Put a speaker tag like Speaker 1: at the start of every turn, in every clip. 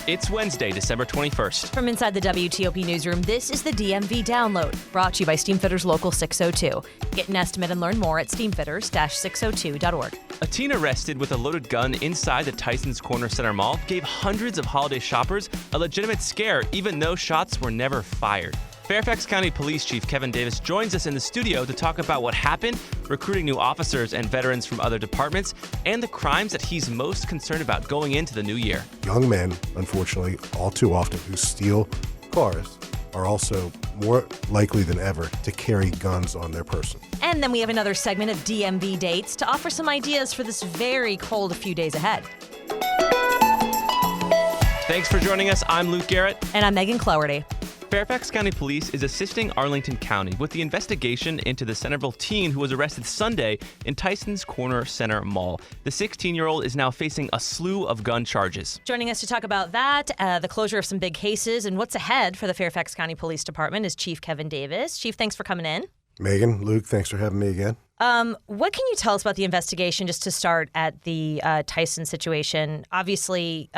Speaker 1: It's Wednesday, December 21st.
Speaker 2: From inside the WTOP newsroom, this is the DMV Download, brought to you by Steamfitters Local 602. Get an estimate and learn more at steamfitters-602.org.
Speaker 1: A teen arrested with a loaded gun inside the Tysons Corner Center mall gave hundreds of holiday shoppers a legitimate scare, even though shots were never fired. Fairfax County Police Chief Kevin Davis joins us in the studio to talk about what happened, recruiting new officers and veterans from other departments, and the crimes that he's most concerned about going into the new year.
Speaker 3: Young men, unfortunately, all too often, who steal cars are also more likely than ever to carry guns on their person.
Speaker 2: And then we have another segment of DMV dates to offer some ideas for this very cold few days ahead.
Speaker 1: Thanks for joining us. I'm Luke Garrett.
Speaker 2: And I'm Megan Cloherty.
Speaker 1: Fairfax County Police is assisting Arlington County with the investigation into the Centerville teen who was arrested Sunday in Tysons Corner Center Mall. The 16-year-old is now facing a slew of gun charges.
Speaker 2: Joining us to talk about that, the closure of some big cases, and what's ahead for the Fairfax County Police Department is Chief Kevin Davis. Chief, thanks for coming in.
Speaker 3: Megan, Luke, thanks for having me again.
Speaker 2: What can you tell us about the investigation, just to start at the Tyson situation? Obviously,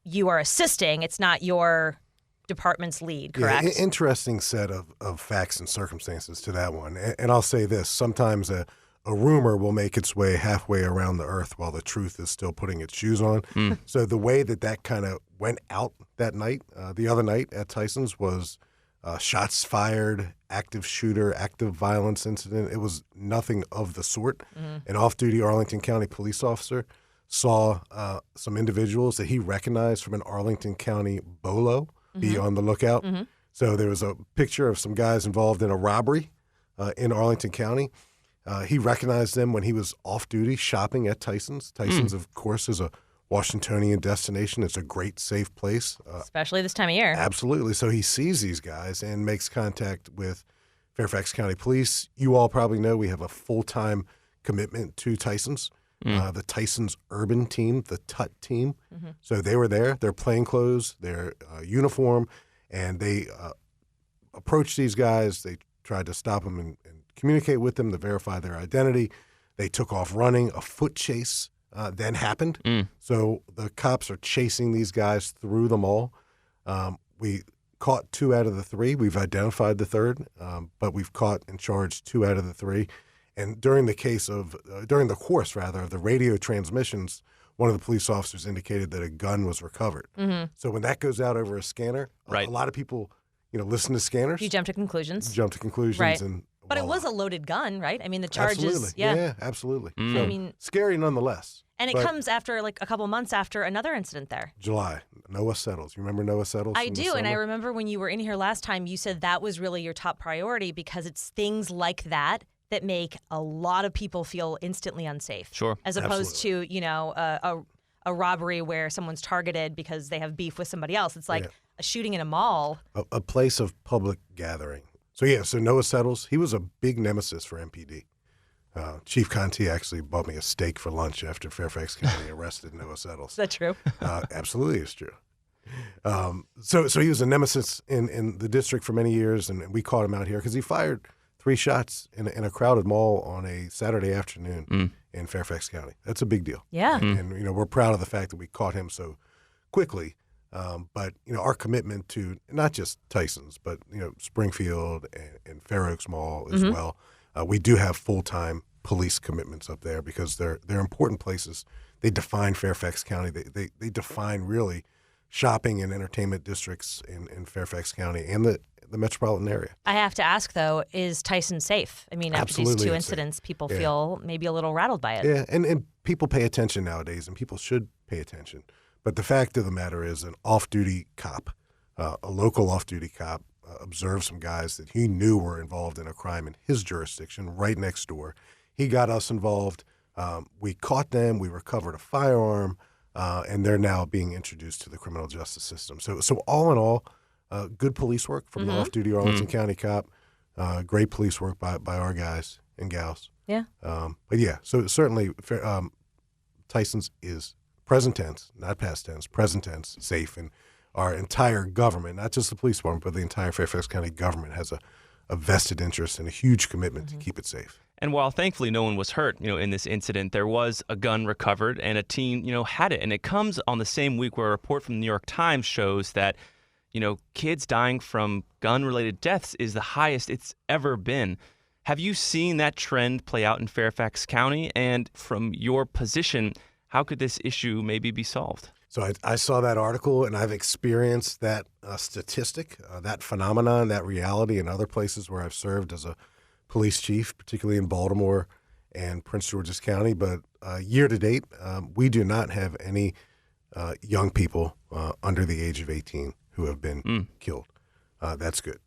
Speaker 2: you are assisting. It's not your department's lead, correct?
Speaker 3: Yeah, interesting set of facts and circumstances to that one. And I'll say this, sometimes a rumor will make its way halfway around the earth while the truth is still putting its shoes on. So the way that kind of went out that night, the other night at Tysons, was shots fired, active shooter, active violence incident. It was nothing of the sort. An off-duty Arlington County police officer saw some individuals that he recognized from an Arlington County BOLO. Be on the lookout. So there was a picture of some guys involved in a robbery in Arlington County. He recognized them when he was off-duty shopping at Tysons. Tysons, of course, is a Washingtonian destination. It's a great, safe place.
Speaker 2: Especially this time of year.
Speaker 3: Absolutely. So he sees these guys and makes contact with Fairfax County Police. You all probably know we have a full-time commitment to Tysons. The Tysons Urban Team, the TUT team. So they were there, their plainclothes, their uniform, and they approached these guys. They tried to stop them and communicate with them to verify their identity. They took off running. A foot chase then happened. So the cops are chasing these guys through the mall. We caught 2 out of the 3. We've identified the third, but we've caught and charged 2 out of the 3. And during the course of the radio transmissions, one of the police officers indicated that a gun was recovered. So when that goes out over a scanner, a lot of people, listen to scanners.
Speaker 2: You jump to conclusions.
Speaker 3: Right.
Speaker 2: But it was a loaded gun, right? I mean, the charges.
Speaker 3: Absolutely. Yeah, absolutely. So,
Speaker 2: I mean,
Speaker 3: scary nonetheless.
Speaker 2: And it comes after a couple months after another incident there.
Speaker 3: July. Noah Settles. You remember Noah Settles?
Speaker 2: I do, and I remember when you were in here last time, you said that was really your top priority because it's things like that make a lot of people feel instantly unsafe.
Speaker 1: Sure.
Speaker 2: As opposed to, a robbery where someone's targeted because they have beef with somebody else. It's like a shooting in a mall.
Speaker 3: A place of public gathering. So Noah Settles, he was a big nemesis for MPD. Chief Conti actually bought me a steak for lunch after Fairfax County arrested Noah Settles.
Speaker 2: Is that true?
Speaker 3: Absolutely, it's true. So he was a nemesis in the district for many years, and we caught him out here because he fired 3 shots in a crowded mall on a Saturday afternoon in Fairfax County. That's a big deal.
Speaker 2: Yeah.
Speaker 3: And we're proud of the fact that we caught him so quickly. But our commitment to not just Tysons, but Springfield and Fair Oaks Mall as well. We do have full-time police commitments up there because they're important places. They define Fairfax County. They define really shopping and entertainment districts in Fairfax County and the metropolitan area.
Speaker 2: I have to ask, though, is Tyson safe? I mean, after these 2 incidents, people feel maybe a little rattled by it.
Speaker 3: Yeah, and people pay attention nowadays, and people should pay attention. But the fact of the matter is an off-duty cop, a local off-duty cop, observed some guys that he knew were involved in a crime in his jurisdiction right next door. He got us involved. We caught them. We recovered a firearm, and they're now being introduced to the criminal justice system. So all in all, good police work from the off-duty Arlington County cop. Great police work by our guys and gals.
Speaker 2: Yeah.
Speaker 3: But yeah, so certainly Tysons is present tense, not past tense, present tense, safe. And our entire government, not just the police department, but the entire Fairfax County government has a vested interest and a huge commitment to keep it safe.
Speaker 1: And while thankfully no one was hurt, in this incident, there was a gun recovered and a teen, had it. And it comes on the same week where a report from the New York Times shows that, kids dying from gun-related deaths is the highest it's ever been. Have you seen that trend play out in Fairfax County? And from your position, how could this issue maybe be solved?
Speaker 3: So I saw that article, and I've experienced that statistic, that phenomenon, that reality in other places where I've served as a police chief, particularly in Baltimore and Prince George's County. But year to date, we do not have any young people under the age of 18 who have been killed. That's good.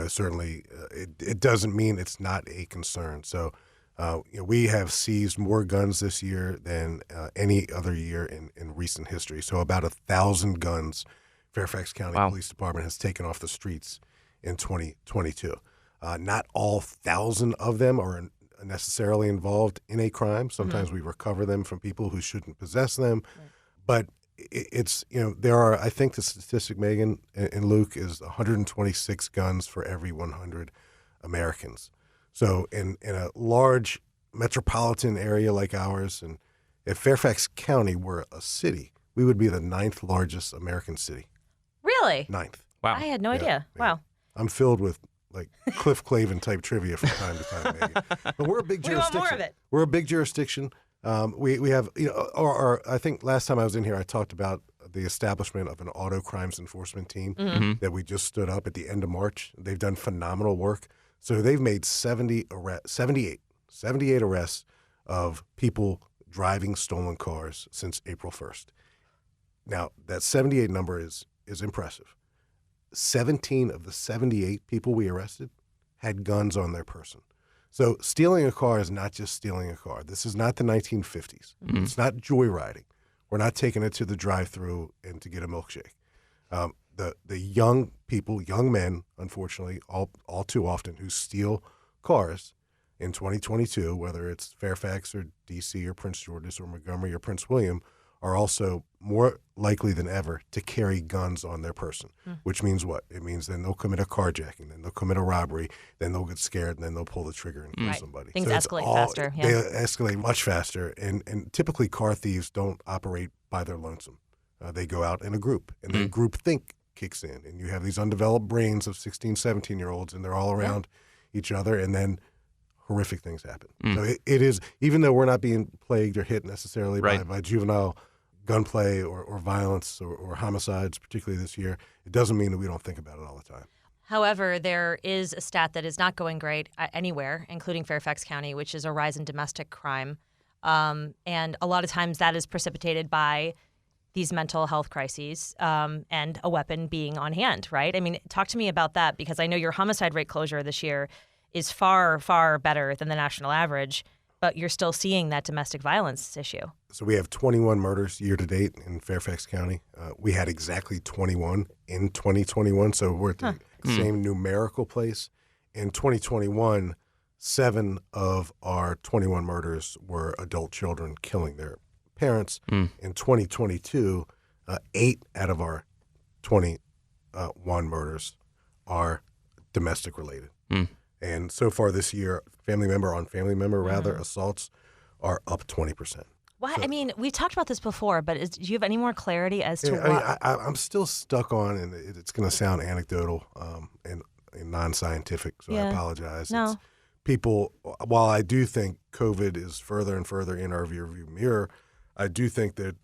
Speaker 3: Certainly it doesn't mean it's not a concern. So we have seized more guns this year than any other year in recent history. So about 1,000 guns Fairfax County Police Department has taken off the streets in 2022. Not all 1,000 of them are necessarily involved in a crime. Sometimes we recover them from people who shouldn't possess them. Right. But it's, there are, I think the statistic, Megan and Luke, is 126 guns for every 100 Americans. So in a large metropolitan area like ours, and if Fairfax County were a city, we would be the 9th largest American city.
Speaker 2: Really?
Speaker 3: 9th.
Speaker 2: Wow. I had no idea.
Speaker 3: Yeah.
Speaker 2: Wow.
Speaker 3: I'm filled with like Cliff Clavin type trivia from time to time, Megan. But we're a big jurisdiction.
Speaker 2: We want more of it.
Speaker 3: We're a big jurisdiction. We have, or I think last time I was in here, I talked about the establishment of an auto crimes enforcement team that we just stood up at the end of March. They've done phenomenal work. So they've made 78 arrests of people driving stolen cars since April 1st. Now, that 78 number is impressive. 17 of the 78 people we arrested had guns on their person. So stealing a car is not just stealing a car. This is not the 1950s. It's not joyriding. We're not taking it to the drive-thru and to get a milkshake. The young people, young men, unfortunately, all too often, who steal cars in 2022, whether it's Fairfax or D.C. or Prince George's or Montgomery or Prince William, are also more likely than ever to carry guns on their person, which means what? It means then they'll commit a carjacking, then they'll commit a robbery, then they'll get scared, and then they'll pull the trigger and kill somebody.
Speaker 2: Things escalate faster.
Speaker 3: They escalate much faster, and typically car thieves don't operate by their lonesome. They go out in a group, and then groupthink kicks in, and you have these undeveloped brains of 16, 17-year-olds, and they're all around each other, and then horrific things happen. So it is, even though we're not being plagued or hit necessarily by juvenile gunplay or violence or homicides, particularly this year, it doesn't mean that we don't think about it all the time.
Speaker 2: However, there is a stat that is not going great anywhere, including Fairfax County, which is a rise in domestic crime. And a lot of times that is precipitated by these mental health crises and a weapon being on hand, right? I mean, talk to me about that, because I know your homicide rate closure this year is far, far better than the national average, but you're still seeing that domestic violence issue. So
Speaker 3: we have 21 murders year to date in Fairfax County. We had exactly 21 in 2021, so we're at the same numerical place. In 2021, 7 of our 21 murders were adult children killing their parents. In 2022, 8 out of our 21 murders are domestic related. And so far this year, family member on family member, assaults are up 20%.
Speaker 2: Why? So, I mean, we've talked about this before, but do you have any more clarity as to why?
Speaker 3: I'm still stuck on, and it's going to sound anecdotal and non-scientific, so I apologize.
Speaker 2: No.
Speaker 3: It's people, while I do think COVID is further and further in our rearview mirror, I do think that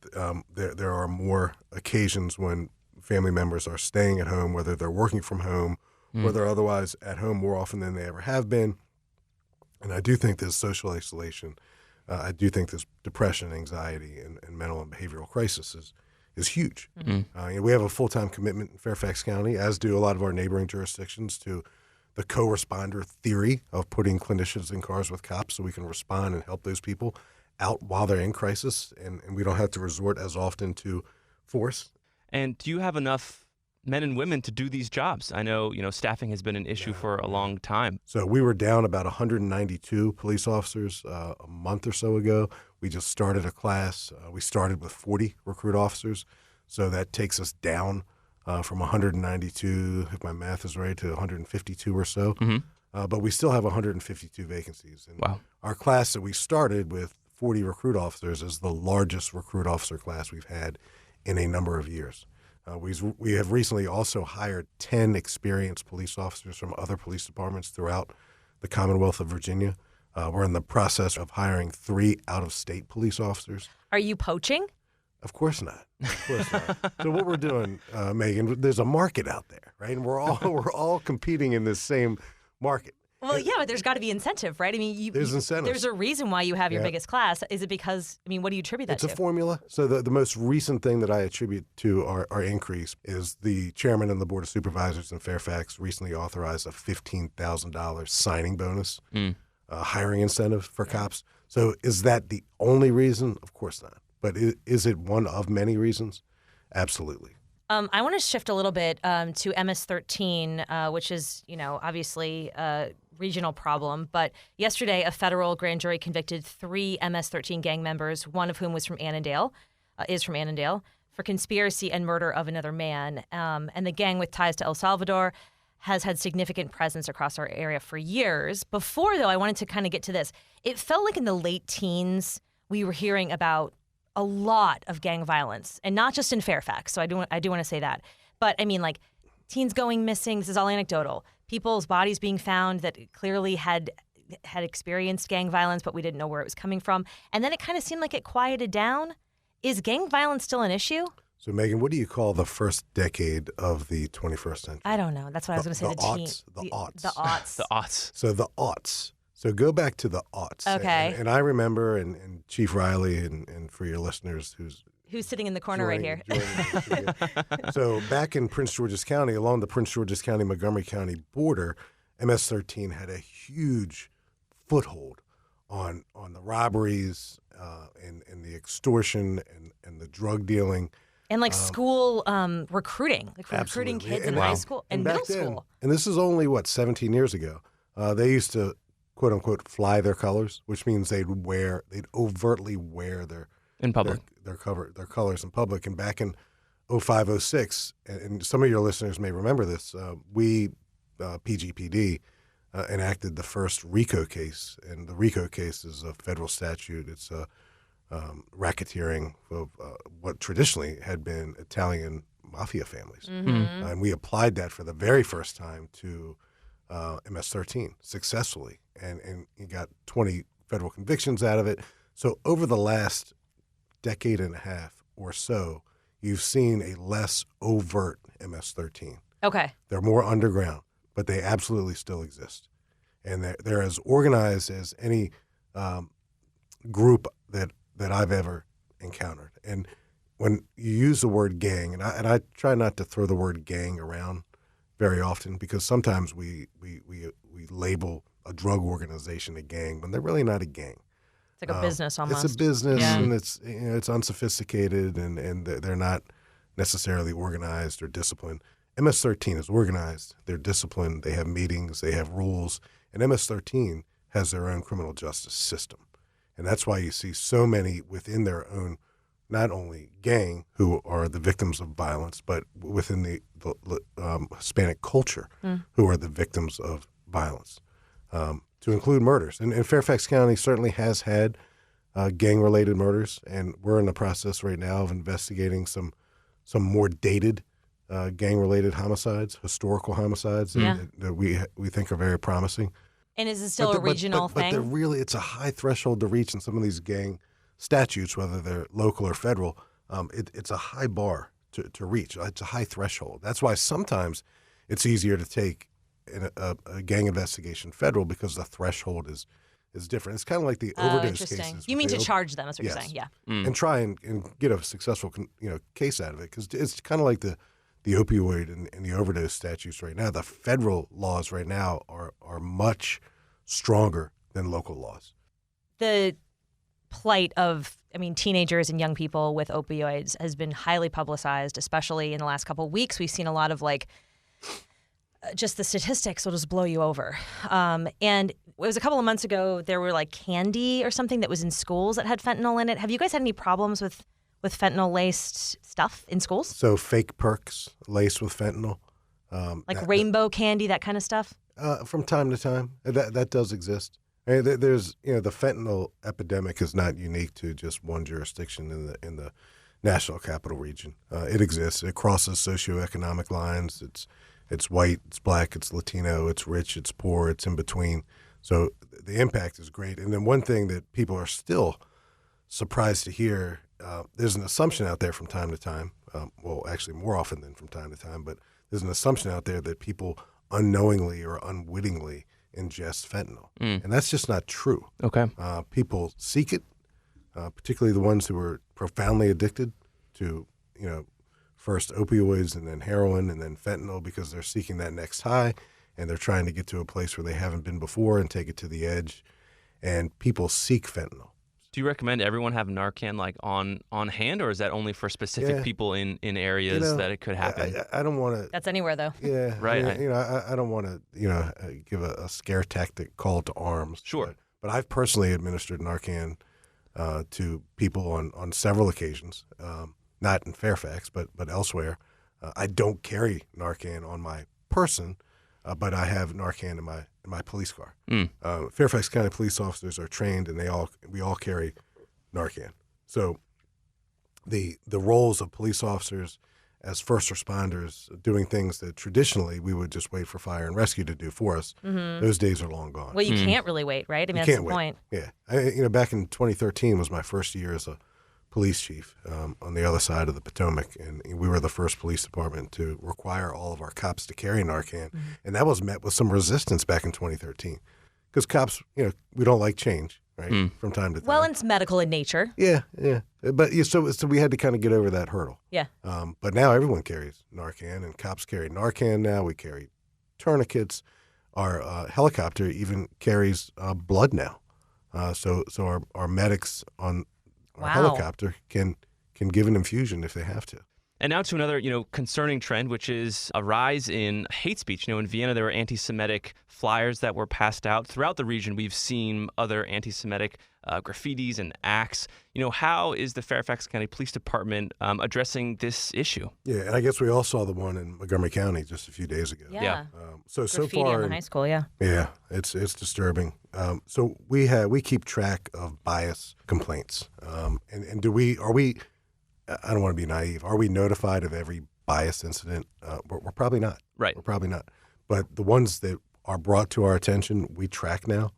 Speaker 3: there are more occasions when family members are staying at home, whether they're working from home, or they're otherwise at home more often than they ever have been. And I do think there's social isolation. I do think there's depression, anxiety, and mental and behavioral crisis is huge. We have a full-time commitment in Fairfax County, as do a lot of our neighboring jurisdictions, to the co-responder theory of putting clinicians in cars with cops so we can respond and help those people out while they're in crisis, and we don't have to resort as often to force.
Speaker 1: And do you have enough men and women to do these jobs? I know, staffing has been an issue for a long time.
Speaker 3: So we were down about 192 police officers a month or so ago. We just started a class. We started with 40 recruit officers. So that takes us down from 192, if my math is right, to 152 or so. but we still have 152 vacancies. And
Speaker 1: Wow.
Speaker 3: our class that we started with 40 recruit officers is the largest recruit officer class we've had in a number of years. We have recently also hired 10 experienced police officers from other police departments throughout the Commonwealth of Virginia. We're in the process of hiring 3 out-of-state police officers.
Speaker 2: Are you poaching?
Speaker 3: Of course not. Of course not. So what we're doing, Megan, there's a market out there, right? And we're all competing in this same market.
Speaker 2: Well, yeah, but there's got to be incentive, right? I mean,
Speaker 3: There's incentives.
Speaker 2: There's a reason why you have your
Speaker 3: Yeah.
Speaker 2: biggest class. Is it because, I mean, what do you attribute that
Speaker 3: It's a
Speaker 2: to?
Speaker 3: formula. So the most recent thing that I attribute to our increase is the chairman and the board of supervisors in Fairfax recently authorized a $15,000 signing bonus, hiring incentive for cops. So is that the only reason? Of course not. But is it one of many reasons? Absolutely.
Speaker 2: I want to shift a little bit to MS-13, which is, obviously a regional problem. But yesterday, a federal grand jury convicted 3 MS-13 gang members, one of whom was from Annandale, for conspiracy and murder of another man. And the gang, with ties to El Salvador, has had significant presence across our area for years. Before, though, I wanted to kind of get to this. It felt like in the late teens, we were hearing about a lot of gang violence, and not just in Fairfax. So I do want to say that. But I mean, like, teens going missing. This is all anecdotal. People's bodies being found that clearly had experienced gang violence, but we didn't know where it was coming from. And then it kind of seemed like it quieted down. Is gang violence still an issue?
Speaker 3: So, Megan, what do you call the first decade of the 21st century?
Speaker 2: I don't know. That's what I was going to say.
Speaker 3: The aughts. The aughts.
Speaker 2: The aughts.
Speaker 1: The aughts.
Speaker 3: So the aughts. So go back to the aughts.
Speaker 2: Okay.
Speaker 3: And I remember, and Chief Riley, and for your listeners who's
Speaker 2: sitting in the corner right here.
Speaker 3: So back in Prince George's County, along the Prince George's County, Montgomery County border, MS-13 had a huge foothold on the robberies and the extortion and the drug dealing.
Speaker 2: And like school recruiting, like recruiting
Speaker 3: Absolutely.
Speaker 2: kids in
Speaker 3: And
Speaker 2: high school and
Speaker 3: back
Speaker 2: middle
Speaker 3: then,
Speaker 2: school.
Speaker 3: And this is only, 17 years ago. They used to, quote unquote, fly their colors, which means they'd overtly wear their
Speaker 1: In public.
Speaker 3: their colors in public. And back in 05, 06, and some of your listeners may remember this, we, PGPD, enacted the first RICO case. And the RICO case is a federal statute. It's racketeering of what traditionally had been Italian mafia families.
Speaker 2: Mm-hmm.
Speaker 3: And we applied that for the very first time to MS-13 successfully. And you got 20 federal convictions out of it. So over the last decade and a half or so, you've seen a less overt MS-13.
Speaker 2: Okay.
Speaker 3: They're more underground, but they absolutely still exist. And they're as organized as any group that I've ever encountered. And when you use the word gang, and I try not to throw the word gang around very often, because sometimes we label a drug organization a gang when they're really not a gang.
Speaker 2: It's like a business almost.
Speaker 3: It's a business,
Speaker 2: Yeah.
Speaker 3: and it's unsophisticated, and they're not necessarily organized or disciplined. MS-13 is organized. They're disciplined. They have meetings. They have rules. And MS-13 has their own criminal justice system. And that's why you see so many within their own, not only gang, who are the victims of violence, but within the Hispanic culture, who are the victims of violence, to include murders. And Fairfax County certainly has had gang-related murders, and we're in the process right now of investigating some more dated gang-related homicides, historical homicides that we think are very promising.
Speaker 2: And is it still a regional thing?
Speaker 3: But it's a high threshold to reach in some of these gang statutes, whether they're local or federal. It's a high bar to reach. It's a high threshold. That's why sometimes it's easier to take a gang investigation federal, because the threshold is different. It's kind of like the overdose cases.
Speaker 2: You mean to charge them? That's what you're saying. Yeah.
Speaker 3: And try and get a successful case out of it, because it's kind of like the opioid and the overdose statutes right now. The federal laws right now are much stronger than local laws.
Speaker 2: The plight of, teenagers and young people with opioids has been highly publicized, especially in the last couple of weeks. We've seen a lot of just the statistics will just blow you over. And it was a couple of months ago, there were candy or something that was in schools that had fentanyl in it. Have you guys had any problems with fentanyl-laced stuff in schools?
Speaker 3: So fake perks laced with fentanyl.
Speaker 2: Rainbow candy, that kind of stuff?
Speaker 3: From time to time, that does exist. I mean, there's the fentanyl epidemic is not unique to just one jurisdiction in the national capital region. It exists. It crosses socioeconomic lines. It's white, it's black, it's Latino, it's rich, it's poor, it's in between. So the impact is great. And then one thing that people are still surprised to hear, there's an assumption out there from time to time, well, actually more often than from time to time, but there's an assumption out there that people unknowingly or unwittingly ingest fentanyl. And that's just not true.
Speaker 1: Okay.
Speaker 3: People seek it, particularly the ones who are profoundly addicted to, first opioids and then heroin and then fentanyl because they're seeking that next high and they're trying to get to a place where they haven't been before and take it to the edge. And people seek fentanyl.
Speaker 1: Do you recommend everyone have Narcan on hand, or is that only for specific people in areas that it could happen?
Speaker 3: I don't want to.
Speaker 2: That's anywhere though.
Speaker 3: Yeah,
Speaker 1: right.
Speaker 3: I don't want to give a scare tactic call to arms.
Speaker 1: Sure.
Speaker 3: But I've personally administered Narcan to people on several occasions, not in Fairfax, but elsewhere. I don't carry Narcan on my person, but I have Narcan in my police car. Fairfax County police officers are trained, and we all carry Narcan. So the roles of police officers as first responders doing things that traditionally we would just wait for fire and rescue to do for us, those days are long gone.
Speaker 2: Well, you can't really wait, right? I mean, that's the point.
Speaker 3: Yeah. Back in 2013 was my first year as a police chief on the other side of the Potomac, and we were the first police department to require all of our cops to carry Narcan, and that was met with some resistance back in 2013 because cops, we don't like change, right, from time to time.
Speaker 2: Well, it's medical in nature.
Speaker 3: Yeah. But so we had to kind of get over that hurdle.
Speaker 2: Yeah.
Speaker 3: But now everyone carries Narcan, and cops carry Narcan now. We carry tourniquets. Our helicopter even carries blood now. So our medics on our helicopter can give an infusion if they have to.
Speaker 1: And now to another, concerning trend, which is a rise in hate speech. In Vienna, there were anti-Semitic flyers that were passed out. Throughout the region, we've seen other anti-Semitic graffitis and acts. How is the Fairfax County Police Department addressing this issue? Yeah,
Speaker 3: and I guess we all saw the one in Montgomery County just a few days ago.
Speaker 2: Yeah.
Speaker 3: So
Speaker 2: Graffiti
Speaker 3: far
Speaker 2: in the high school, yeah.
Speaker 3: Yeah, it's disturbing. So we keep track of bias complaints. And are we? I don't want to be naive. Are we notified of every bias incident? We're probably not.
Speaker 1: Right.
Speaker 3: We're probably not. But the ones that are brought to our attention, we track now.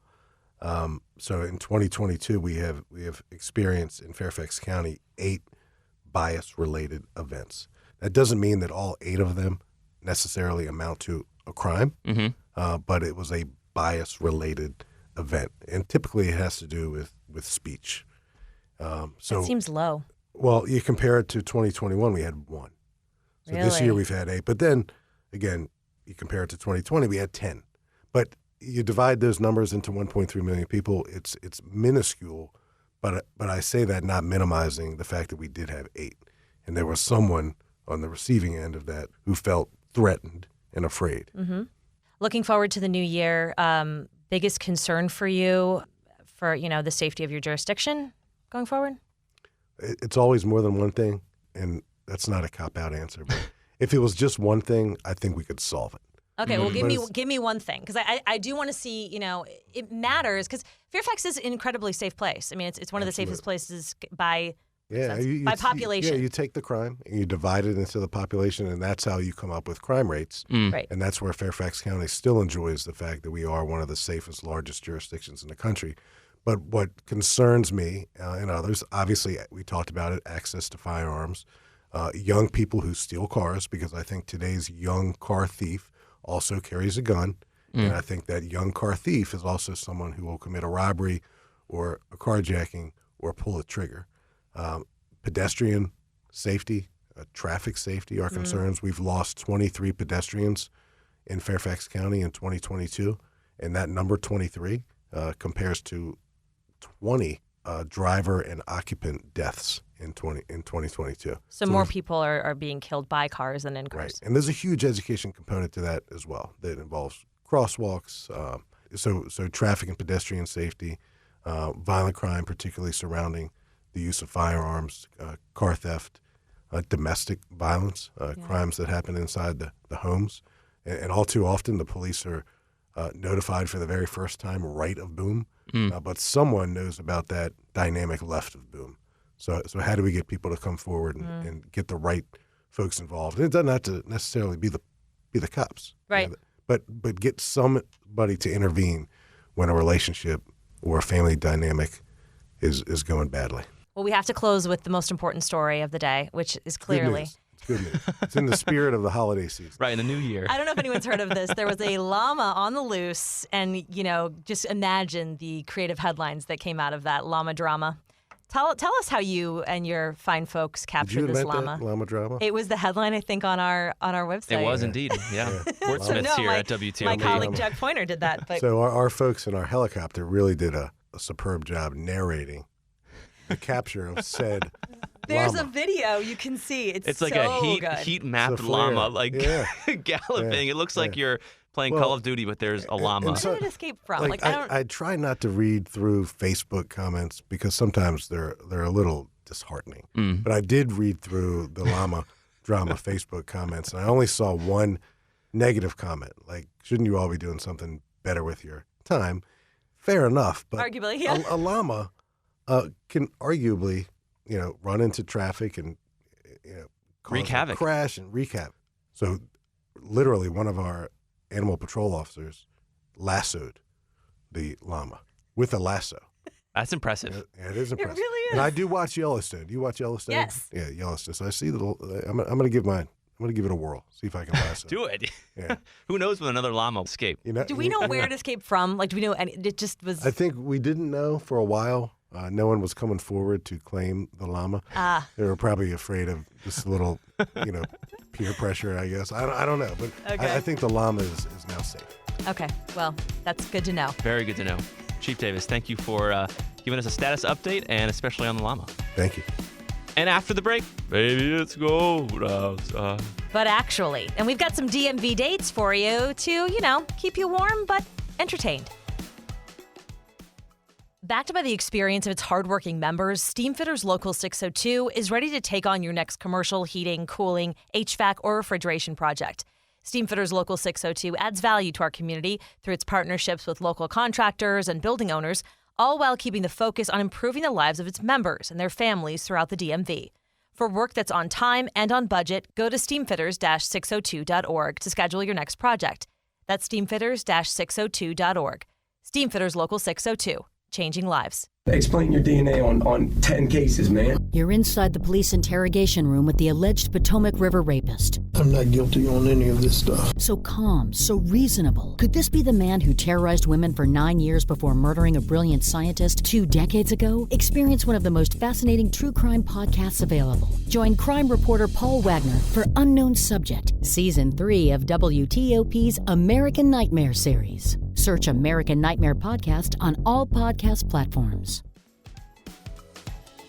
Speaker 3: So in 2022, we have experienced in Fairfax County 8 bias-related events. That doesn't mean that all 8 of them necessarily amount to a crime, but it was a bias-related event, and typically it has to do with speech.
Speaker 2: That seems low.
Speaker 3: Well, you compare it to 2021, we had 1. So this year we've had 8. But then, again, you compare it to 2020, we had 10. But you divide those numbers into 1.3 million people, it's minuscule. But I say that not minimizing the fact that we did have 8. And there was someone on the receiving end of that who felt threatened and afraid.
Speaker 2: Looking forward to the new year, biggest concern for you for, the safety of your jurisdiction going forward?
Speaker 3: It's always more than one thing, and that's not a cop-out answer. But if it was just one thing, I think we could solve it.
Speaker 2: Okay, well, give me one thing, because I do want to see, it matters, because Fairfax is an incredibly safe place. I mean, it's one of the safest places by population.
Speaker 3: Yeah, you take the crime and you divide it into the population, and that's how you come up with crime rates.
Speaker 2: Right.
Speaker 3: And that's where Fairfax County still enjoys the fact that we are one of the safest, largest jurisdictions in the country. But what concerns me and others, obviously, we talked about it, access to firearms, young people who steal cars, because I think today's young car thief also carries a gun. And I think that young car thief is also someone who will commit a robbery or a carjacking or pull a trigger. Pedestrian safety, traffic safety are concerns. We've lost 23 pedestrians in Fairfax County in 2022, and that number 23 compares to 20 driver and occupant deaths in 2022.
Speaker 2: So more people are being killed by cars than in cars.
Speaker 3: Right, and there's a huge education component to that as well that involves crosswalks, so traffic and pedestrian safety, violent crime, particularly surrounding the use of firearms, car theft, domestic violence, crimes that happen inside the homes. And all too often the police are notified for the very first time right of boom, but someone knows about that dynamic left of boom. So how do we get people to come forward and get the right folks involved? And it doesn't have to necessarily be the cops,
Speaker 2: right?
Speaker 3: But get somebody to intervene when a relationship or a family dynamic is going badly.
Speaker 2: Well, we have to close with the most important story of the day, which is clearly.
Speaker 3: It's good news. It's in the spirit of the holiday season.
Speaker 1: Right, in the new year.
Speaker 2: I don't know if anyone's heard of this. There was a llama on the loose, and, just imagine the creative headlines that came out of that llama drama. Tell us how you and your fine folks captured this llama.
Speaker 3: That llama drama?
Speaker 2: It was the headline, I think, on our website.
Speaker 1: It was indeed, yeah. Wordsmiths here at WTOP.
Speaker 2: My colleague Jack Pointer did that. But
Speaker 3: so our folks in our helicopter really did a superb job narrating the capture of said
Speaker 2: there's
Speaker 3: llama.
Speaker 2: a video you can see. It's
Speaker 1: like
Speaker 2: so
Speaker 1: a heat mapped llama, galloping. It looks like you're playing Call of Duty, but there's a llama.
Speaker 2: Where did it escape from?
Speaker 3: I try not to read through Facebook comments because sometimes they're a little disheartening. But I did read through the llama drama Facebook comments, and I only saw one negative comment. Like, shouldn't you all be doing something better with your time? Fair enough, but
Speaker 2: arguably, yeah.
Speaker 3: a llama can arguably, run into traffic and
Speaker 1: wreak havoc,
Speaker 3: crash and wreak havoc. So, literally, one of our animal patrol officers lassoed the llama with a lasso.
Speaker 1: That's impressive.
Speaker 3: Yeah, it is impressive.
Speaker 2: It really is.
Speaker 3: And I do watch Yellowstone. Do you watch Yellowstone?
Speaker 2: Yes.
Speaker 3: Yeah, Yellowstone. So I see I'm going to give mine. I'm going to give it a whirl. See if I can lasso.
Speaker 1: Do it.
Speaker 3: Yeah.
Speaker 1: Who knows when another llama will escape?
Speaker 2: Do we know where it escaped from? Like, do we know? It just was.
Speaker 3: I think we didn't know for a while. No one was coming forward to claim the llama. They were probably afraid of this little, peer pressure, I guess. I don't know. But
Speaker 2: okay.
Speaker 3: I think the llama is now safe.
Speaker 2: Okay. Well, that's good to know.
Speaker 1: Very good to know. Chief Davis, thank you for giving us a status update, and especially on the llama.
Speaker 3: Thank you.
Speaker 1: And after the break, baby, it's cold outside.
Speaker 2: But actually, and we've got some DMV dates for you to, keep you warm but entertained. Backed by the experience of its hardworking members, Steamfitters Local 602 is ready to take on your next commercial, heating, cooling, HVAC, or refrigeration project. Steamfitters Local 602 adds value to our community through its partnerships with local contractors and building owners, all while keeping the focus on improving the lives of its members and their families throughout the DMV. For work that's on time and on budget, go to steamfitters-602.org to schedule your next project. That's steamfitters-602.org. Steamfitters Local 602, changing lives.
Speaker 4: Explain your DNA on 10 cases, man.
Speaker 5: You're inside the police interrogation room with the alleged Potomac River rapist.
Speaker 6: I'm not guilty on any of this stuff.
Speaker 5: So calm, so reasonable. Could this be the man who terrorized women for 9 years before murdering a brilliant scientist 2 decades ago? Experience one of the most fascinating true crime podcasts available. Join crime reporter Paul Wagner for Unknown Subject, Season 3 of WTOP's American Nightmare series. Search American Nightmare Podcast on all podcast platforms.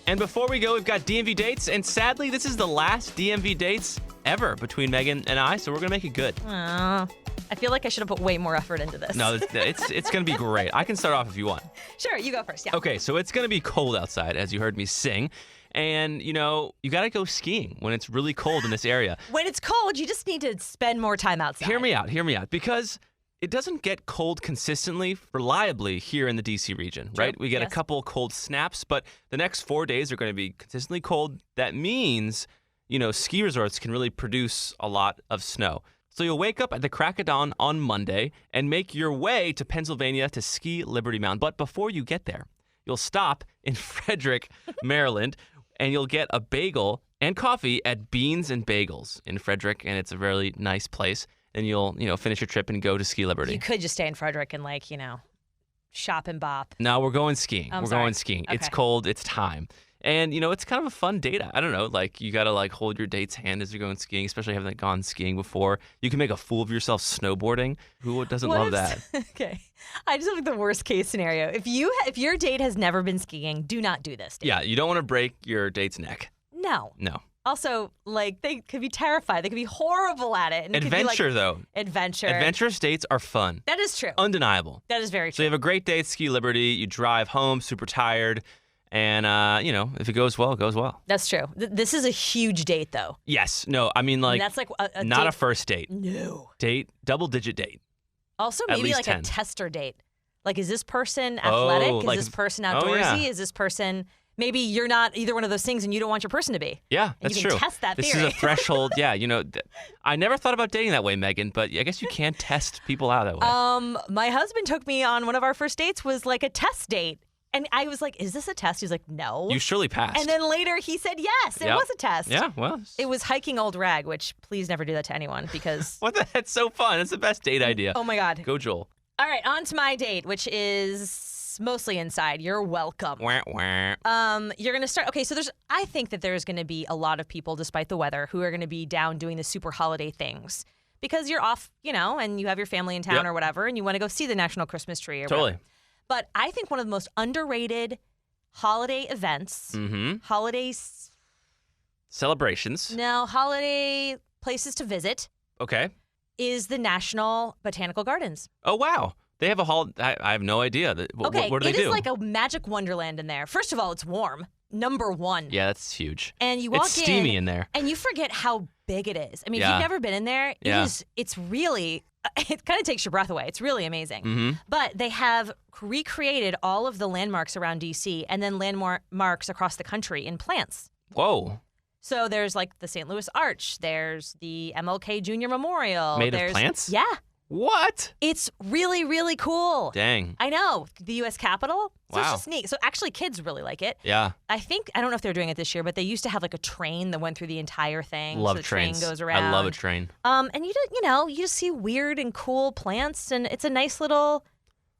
Speaker 1: And before we go, we've got DMV dates, and sadly, this is the last DMV dates ever between Megan and I, so we're going to make it good.
Speaker 2: I feel like I should have put way more effort into this.
Speaker 1: No, it's going to be great. I can start off if you want.
Speaker 2: Sure, you go first, yeah.
Speaker 1: Okay, so it's going to be cold outside, as you heard me sing. And, you got to go skiing when it's really cold in this area.
Speaker 2: When it's cold, you just need to spend more time outside.
Speaker 1: Hear me out, because it doesn't get cold consistently, reliably here in the D.C. region, right? We get a couple cold snaps, but the next 4 days are going to be consistently cold. That means, ski resorts can really produce a lot of snow. So you'll wake up at the crack of dawn on Monday and make your way to Pennsylvania to ski Liberty Mountain. But before you get there, you'll stop in Frederick, Maryland, and you'll get a bagel and coffee at Beans and Bagels in Frederick, and it's a really nice place. And you'll, finish your trip and go to Ski Liberty.
Speaker 2: You could just stay in Frederick and, shop and bop.
Speaker 1: No, we're going skiing. Going skiing.
Speaker 2: Okay.
Speaker 1: It's cold. It's time. And, it's kind of a fun date. I don't know. You got to, hold your date's hand as you're going skiing, especially having gone skiing before. You can make a fool of yourself snowboarding. Who doesn't love that?
Speaker 2: Okay. I just have the worst case scenario. If your date has never been skiing, do not do this date.
Speaker 1: Yeah, you don't want to break your date's neck.
Speaker 2: No.
Speaker 1: No.
Speaker 2: Also, they could be terrified. They could be horrible at it. And
Speaker 1: Adventure, though.
Speaker 2: Adventure.
Speaker 1: Adventurous dates are fun.
Speaker 2: That is true.
Speaker 1: Undeniable.
Speaker 2: That is very true.
Speaker 1: So you have a great day at Ski Liberty. You drive home super tired. And, if it goes well, it goes well.
Speaker 2: That's true. This is a huge date, though.
Speaker 1: Yes. No, I mean,
Speaker 2: that's like
Speaker 1: not
Speaker 2: date.
Speaker 1: a first date.
Speaker 2: No.
Speaker 1: Date, double-digit date.
Speaker 2: Also,
Speaker 1: At
Speaker 2: maybe
Speaker 1: least
Speaker 2: like
Speaker 1: 10.
Speaker 2: a tester date. Like, is this person athletic? Is
Speaker 1: like-
Speaker 2: this person
Speaker 1: oh,
Speaker 2: outdoorsy?
Speaker 1: yeah.
Speaker 2: Is this person... Maybe you're not either one of those things and you don't want your person to be.
Speaker 1: Yeah,
Speaker 2: And
Speaker 1: that's
Speaker 2: you can
Speaker 1: true.
Speaker 2: test that
Speaker 1: this
Speaker 2: theory.
Speaker 1: is a threshold. Yeah, I never thought about dating that way, Megan, but I guess you can test people out that way.
Speaker 2: My husband took me on one of our first dates was like a test date. And I was like, is this a test? He was like, no.
Speaker 1: You surely passed.
Speaker 2: And then later he said, yes, it
Speaker 1: Yep.
Speaker 2: was a test.
Speaker 1: Yeah, well.
Speaker 2: It was hiking Old Rag, which please never do that to anyone because,
Speaker 1: What the heck's so fun? It's the best date idea.
Speaker 2: oh my God.
Speaker 1: Go, Joel.
Speaker 2: All right, on to my date, which is mostly inside. You're welcome.
Speaker 1: Wah, wah.
Speaker 2: You're going to start. Okay, so I think that there's going to be a lot of people, despite the weather, who are going to be down doing the super holiday things because you're off, and you have your family in town
Speaker 1: Yep.
Speaker 2: or whatever, and you want to go see the National Christmas tree or
Speaker 1: Totally.
Speaker 2: whatever. But I think one of the most underrated holiday events,
Speaker 1: Mm-hmm. Celebrations.
Speaker 2: holiday places to visit
Speaker 1: Okay.
Speaker 2: is the National Botanical Gardens.
Speaker 1: Oh, wow. They have a holiday. I have no idea. What do they
Speaker 2: it
Speaker 1: do?
Speaker 2: is like a magic wonderland in there. First of all, it's warm. Number one.
Speaker 1: Yeah, that's huge.
Speaker 2: And you walk
Speaker 1: It's steamy in there.
Speaker 2: and you forget how big it is. I mean, if
Speaker 1: Yeah.
Speaker 2: you've never been in there,
Speaker 1: Yeah.
Speaker 2: it's really, it kind of takes your breath away. It's really amazing.
Speaker 1: Mm-hmm.
Speaker 2: But they have recreated all of the landmarks around D.C. and then landmarks across the country in plants.
Speaker 1: Whoa.
Speaker 2: So there's like the St. Louis Arch. There's the MLK Jr. Memorial.
Speaker 1: Made of
Speaker 2: there's,
Speaker 1: plants?
Speaker 2: Yeah.
Speaker 1: What?
Speaker 2: It's really, really cool.
Speaker 1: Dang.
Speaker 2: I know. The U.S. Capitol. So it's
Speaker 1: Wow.
Speaker 2: just neat. So actually, kids really like it.
Speaker 1: Yeah.
Speaker 2: I don't know if they're doing it this year, but they used to have like a train that went through the entire thing.
Speaker 1: Love
Speaker 2: so the
Speaker 1: trains.
Speaker 2: train goes around.
Speaker 1: I love a train.
Speaker 2: And you just see weird and cool plants, and it's a nice little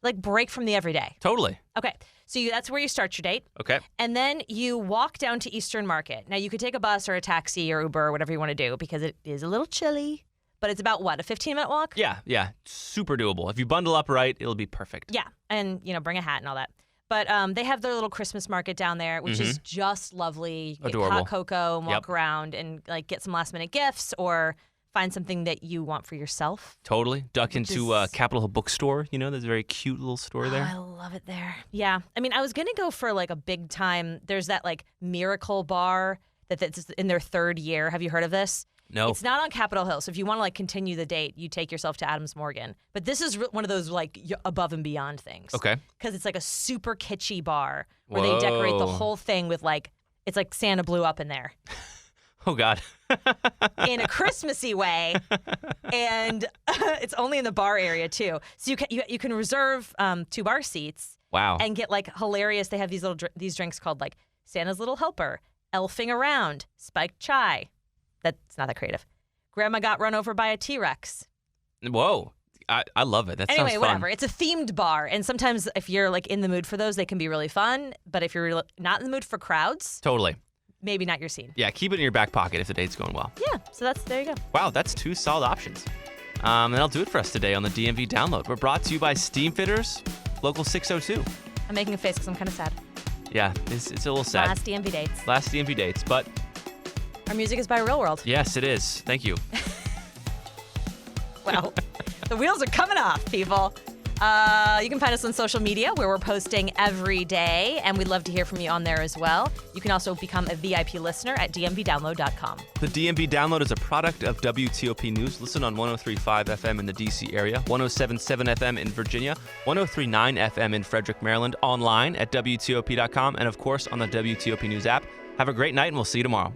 Speaker 2: like break from the everyday.
Speaker 1: Totally.
Speaker 2: Okay, so that's where you start your date,
Speaker 1: Okay.
Speaker 2: and then you walk down to Eastern Market. Now you could take a bus or a taxi or Uber or whatever you want to do because it is a little chilly, but it's about what, a 15-minute walk?
Speaker 1: Yeah. Super doable. If you bundle up right, it'll be perfect.
Speaker 2: Yeah, and bring a hat and all that. But they have their little Christmas market down there, which is just lovely. You can get
Speaker 1: Adorable.
Speaker 2: hot cocoa and walk
Speaker 1: Yep.
Speaker 2: around and like get some last-minute gifts or find something that you want for yourself.
Speaker 1: Totally. Duck
Speaker 2: Which
Speaker 1: into
Speaker 2: is-
Speaker 1: Capitol Hill Bookstore. There's a very cute little store
Speaker 2: Oh, I
Speaker 1: there.
Speaker 2: love it there. Yeah. I mean, I was going to go for like a big time. There's that like Miracle Bar that's in their third year. Have you heard of this?
Speaker 1: No.
Speaker 2: It's not on Capitol Hill. So if you want to like continue the date, you take yourself to Adams Morgan. But this is one of those like above and beyond things.
Speaker 1: Okay.
Speaker 2: Because it's like a super kitschy bar where they decorate the
Speaker 1: Whoa.
Speaker 2: whole thing with like, it's like Santa blew up in there
Speaker 1: Oh, God.
Speaker 2: in a Christmassy way. And it's only in the bar area too. So you can reserve 2 bar seats.
Speaker 1: Wow.
Speaker 2: And get like hilarious. They have these these drinks called like Santa's Little Helper, Elfing Around, Spiked Chai. That's not that creative. Grandma got run over by a T-Rex.
Speaker 1: Whoa. I love it. That
Speaker 2: Anyway,
Speaker 1: sounds fun.
Speaker 2: whatever. It's a themed bar, and sometimes if you're like in the mood for those, they can be really fun. But if you're not in the mood for crowds,
Speaker 1: Totally.
Speaker 2: maybe not your scene.
Speaker 1: Yeah, keep it in your back pocket if the date's going well.
Speaker 2: Yeah. So there you go.
Speaker 1: Wow, that's 2 solid options. And that'll do it for us today on the DMV Download. We're brought to you by Steam Fitters, Local 602.
Speaker 2: I'm making a face because I'm kind of sad.
Speaker 1: Yeah, it's a little sad.
Speaker 2: Last DMV dates.
Speaker 1: Last DMV dates, but
Speaker 2: Our music is by Real World.
Speaker 1: yes, it is. Thank you.
Speaker 2: Well, the wheels are coming off, people. You can find us on social media where we're posting every day, and we'd love to hear from you on there as well. You can also become a VIP listener at dmvdownload.com.
Speaker 1: The DMV Download is a product of WTOP News. Listen on 103.5 FM in the D.C. area, 107.7 FM in Virginia, 103.9 FM in Frederick, Maryland, online at WTOP.com, and of course on the WTOP News app. Have a great night, and we'll see you tomorrow.